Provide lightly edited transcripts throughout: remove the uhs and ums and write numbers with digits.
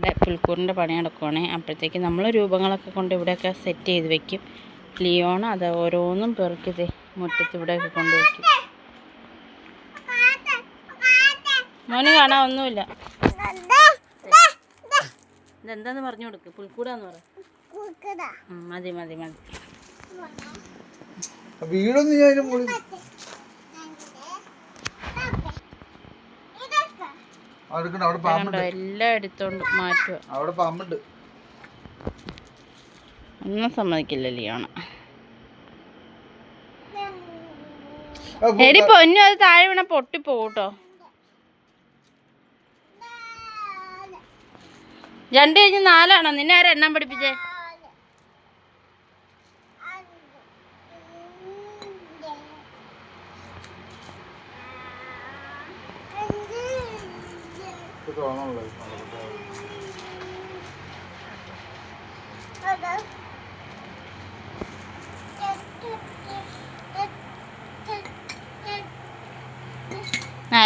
അവിടെ പുൽക്കൂറിൻ്റെ പണി നടക്കുവാണേ. അപ്പോഴത്തേക്ക് നമ്മൾ രൂപങ്ങളൊക്കെ കൊണ്ട് ഇവിടെയൊക്കെ സെറ്റ് ചെയ്ത് വെക്കും. ലിയോണ അത് ഓരോന്നും പെറുക്കിതേ മുറ്റത്ത് ഇവിടെയൊക്കെ കൊണ്ടുവയ്ക്കും. മോന് കാണാൻ ഒന്നുമില്ല. ഇതെന്താന്ന് പറഞ്ഞു കൊടുക്ക്. പുൽക്കൂടാന്ന് പറ. മതി മതി മതി. എല്ലാം എടുത്തോണ്ട് മാറ്റുക. ഒന്നും സമ്മതിക്കില്ല ലിയോണ. എടി പൊന്നു, അത് താഴെ വീണ പൊട്ടിപ്പോട്ടോ. 2 കഴിഞ്ഞ് 4 നിന്നെ ആരെ എണ്ണം പഠിപ്പിച്ചേ?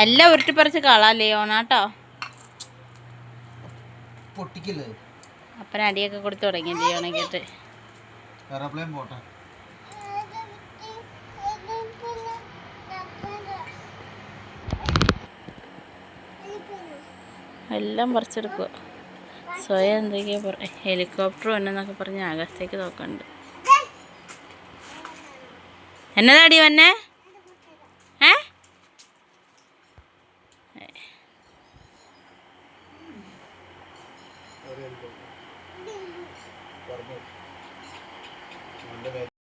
എല്ലാം ഉരുട്ടിപ്പറിച്ച് കളാം ലിയോണാട്ടോ. അപ്പന അടിയൊക്കെ കൊടുത്തു തുടങ്ങി ലിയോണക്കിട്ട്. എല്ലാം പറിച്ചെടുക്കുക. സ്വയം എന്തൊക്കെയാ ഹെലികോപ്റ്റർ വന്നെന്നൊക്കെ പറഞ്ഞ് ആകാശത്തേക്ക് നോക്കണ്ട്. എന്നതാടി വന്നെ?